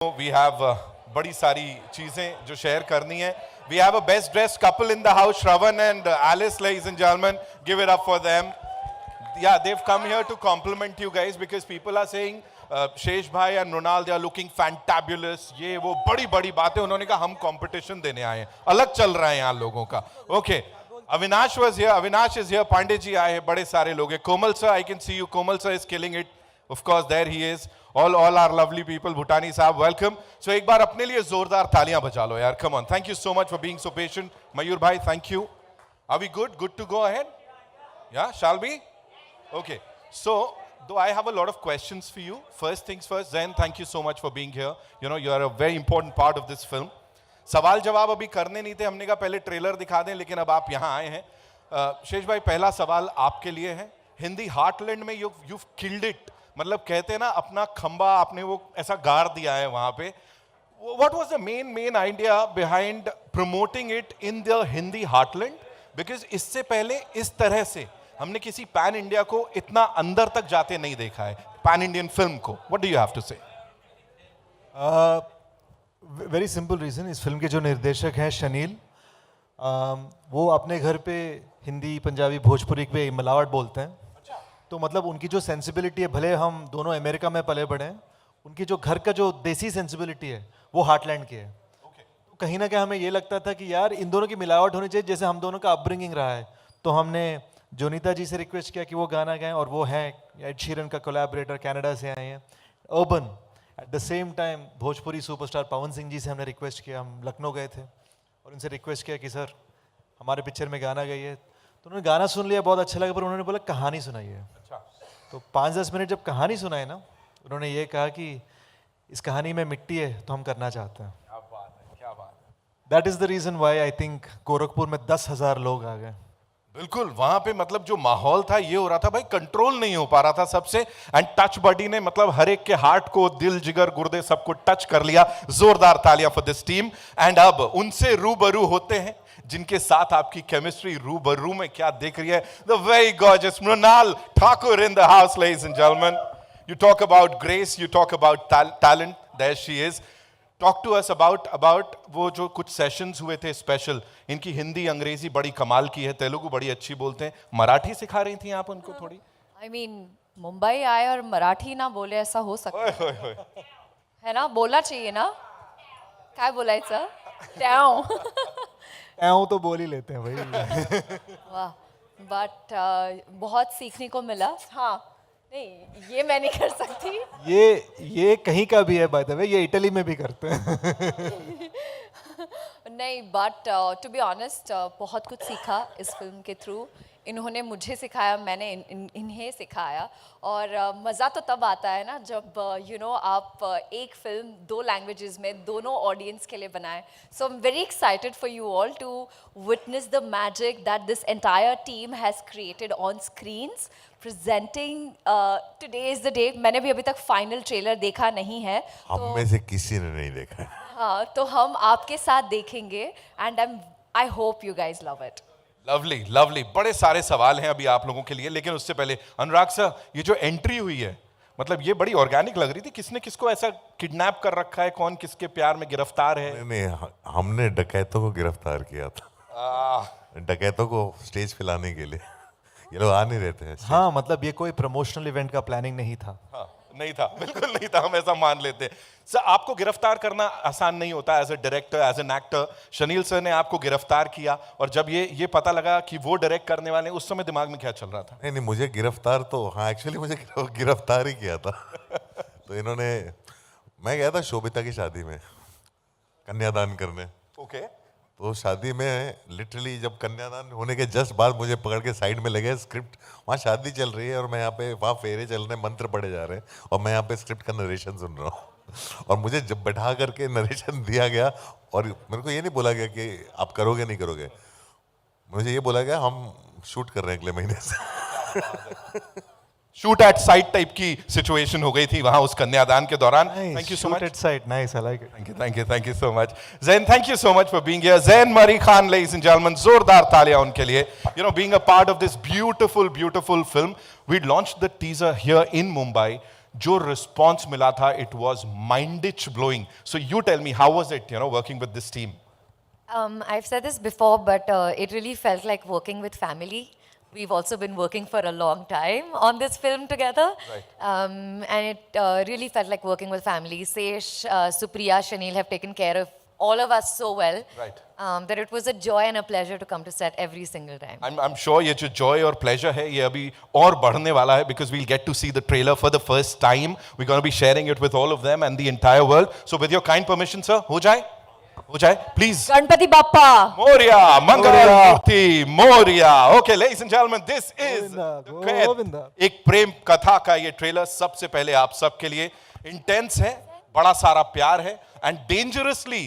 We have बड़ी सारी चीजें जो शेयर करनी है. We have a best dressed couple in the house, Shravan and Alice, ladies and gentlemen. Give it up for them. Yeah, they've come here to compliment you guys because people are saying Shesh Bhai and Mrunal, they are looking fantabulous. ये वो बड़ी बड़ी बातें उन्होंने कहा हम competition देने आए हैं. अलग चल रहा है यहाँ लोगों का. Okay. Avinash was here. Avinash is here. Pandey ji आए हैं. बड़े सारे लोग हैं. Komal sir, I can see you. Komal sir is killing it. Of course, there he is. All our lovely people. Bhutani साहब, welcome. So एक बार अपने लिए जोरदार तालियां बजा लो यार. Come on. Thank you so much for being so patient. Mayur bhai, thank you. Are we good? Good to go ahead? Yeah, shall we? Okay. So, though I have a lot of questions for you. First things first, Zain, thank you so much for being here. You know, you are a very important part of this film. सवाल जवाब अभी करने नहीं थे, हमने कहा पहले trailer दिखा दें, लेकिन अब आप यहाँ आए हैं. शेष भाई, पहला सवाल आपके लिए है. हिंदी हार्टलैंड में you've killed it. मतलब कहते हैं ना, अपना खंबा आपने वो ऐसा गाड़ दिया है वहाँ पे. What was the main idea behind promoting it in the Hindi heartland? Because इससे पहले इस तरह से हमने किसी पैन इंडिया को इतना अंदर तक जाते नहीं देखा है, पैन इंडियन फिल्म को. What do you have to say? Very simple reason, इस फिल्म के जो निर्देशक हैं शनील, वो अपने घर पे हिंदी, पंजाबी, भोजपुरी पे मिलावट बोलते हैं. तो मतलब उनकी जो सेंसिबिलिटी है, भले हम दोनों अमेरिका में पले बड़े हैं, उनकी जो घर का जो देसी सेंसिबिलिटी है वो हार्टलैंड की है. तो कहीं ना कहीं हमें ये लगता था कि यार इन दोनों की मिलावट होनी चाहिए, जैसे हम दोनों का अपब्रिंगिंग रहा है. तो हमने जोनीता जी से रिक्वेस्ट किया कि वो गाना गाएं, और वो हैं एड शीरन का कोलैबोरेटर, कनाडा से आए हैं. Urban at the same time Bhojpuri superstar Pawan Singh ji से हमने रिक्वेस्ट किया. हम लखनऊ गए थे और उनसे रिक्वेस्ट किया कि सर हमारे पिक्चर में गाना गाइए. तो उन्होंने गाना सुन लिया, बहुत अच्छा लगा, पर उन्होंने बोला कहानी सुनाइए. तो 5-10 मिनट जब कहानी सुनाई ना, उन्होंने ये कहा कि इस कहानी में मिट्टी है तो हम करना चाहते हैं. क्या बात है, क्या बात है. That is the reason why I think Gorakhpur में 10,000 लोग आ गए. बिल्कुल, वहां पे मतलब जो माहौल था, ये हो रहा था भाई, कंट्रोल नहीं हो पा रहा था सबसे. एंड टच बडी ने मतलब हर एक के हार्ट को, दिल, जिगर, गुर्दे सबको टच कर लिया. जोरदार तालियां फॉर दिस टीम. एंड अब उनसे रूबरू होते हैं जिनके साथ आपकी केमिस्ट्री रूबरू में क्या दिख रही है. The very gorgeous Mrinal Thakur in the house, ladies and gentleman. You talk about grace, you talk about talent. There she is. Talk to us about वो जो कुछ सेशंस हुए थे स्पेशल. इनकी हिंदी अंग्रेजी बड़ी कमाल की है, तेलुगु बड़ी अच्छी बोलते हैं. मराठी सिखा रही थी आप उनको थोड़ी? I mean, मुंबई आए और मराठी ना बोले, ऐसा हो सकता है ना? बोलना चाहिए ना. काय बोलायचं? ट्याव. ट्याव तो बोल ही लेते हैं भाई. वाह. बट बहुत सीखने को मिला. हाँ, नहीं ये मैं नहीं कर सकती. ये कहीं का भी है बाय द वे, ये इटली में भी करते हैं. नहीं, बट टू बी ऑनेस्ट बहुत कुछ सीखा इस फिल्म के थ्रू. इन्होंने मुझे सिखाया, मैंने इन्हें सिखाया. और मज़ा तो तब आता है ना जब यू नो आप एक फिल्म 2 लैंग्वेजेस में दोनों ऑडियंस के लिए बनाएं. So I am very excited for you all to witness the magic that this entire team has created on screens. Presenting today is the day. मैंने भी अभी तक फाइनल ट्रेलर देखा नहीं है. हम में से किसी ने नहीं देखा है. हाँ, तो हम आपके साथ देखेंगे. And I hope you guys love it. Lovely lovely. बड़े सारे सवाल हैं अभी आप लोगों के लिए, लेकिन उससे पहले अनुराग सर, ये जो एंट्री हुई है, मतलब ये बड़ी ऑर्गेनिक लग रही थी. किसने किसको ऐसा किडनैप कर रखा है? कौन किसके प्यार में गिरफ्तार है? नहीं, हमने डकैतों को गिरफ्तार किया था. डकैतों को स्टेज पिलाने के लिए. ये लोग आ नहीं रहते हैं. हाँ, मतलब ये कोई प्रमोशनल इवेंट का प्लानिंग नहीं था. हाँ, नहीं था, बिल्कुल नहीं था. हम ऐसा मान लेते हैं. सर, आपको गिरफ्तार करना आसान नहीं होता as a director, as an actor. Shaneel sir ने आपको गिरफ्तार किया, और जब ये पता लगा कि वो डायरेक्ट करने वाले, उस समय दिमाग में क्या चल रहा था? नहीं, मुझे गिरफ्तार तो, हाँ एक्चुअली मुझे गिरफ्तार ही किया था. तो इन्होंने, मैं गया था शोभिता की शादी में कन्यादान करने. ओके. तो शादी में लिटरली जब कन्यादान होने के जस्ट बाद मुझे पकड़ के साइड में लगे. स्क्रिप्ट वहाँ शादी चल रही है और मैं यहाँ पे, वहाँ फेरे चल रहे हैं, मंत्र पढ़े जा रहे हैं, और मैं यहाँ पे स्क्रिप्ट का नरेशन सुन रहा हूँ. और मुझे जब बैठा करके नरेशन दिया गया, और मेरे को ये नहीं बोला गया कि आप करोगे नहीं करोगे. मुझे ये बोला गया हम शूट कर रहे हैं अगले महीने से. शूट एट साइट टाइप की सिचुएशन हो गई थी वहां उस कन्यादान के दौरान. Thank you so much. Nice, I like it. Thank you so much. Zain, thank you so much for being here. Zain Mari Khan, ladies and gentlemen, जोरदार तालियां उनके लिए. You know, being a part of this beautiful film. We launched the teaser here in Mumbai. जो response मिला था it was mind blowing. So you tell me how was it working with this team? I've said this before, but it really felt like working with family. We've also been working for a long time on this film together. Right. And it really felt like working with family. Sesh, Supriya, Shanil have taken care of all of us so well. Right. That it was a joy and a pleasure to come to set every single time. I'm sure ये जो joy और pleasure है ये अभी और बढ़ने वाला है because we'll get to see the trailer for the first time. We're going to be sharing it with all of them and the entire world. So with your kind permission, sir, हो जाए please. Ganpati Bappa. Moria, Mangal Murthy, Moria. Okay, ladies and gentlemen, this is Govinda. एक प्रेम कथा का ये trailer सबसे पहले आप सबके लिए इंटेंस है, बड़ा सारा प्यार है एंड डेंजरसली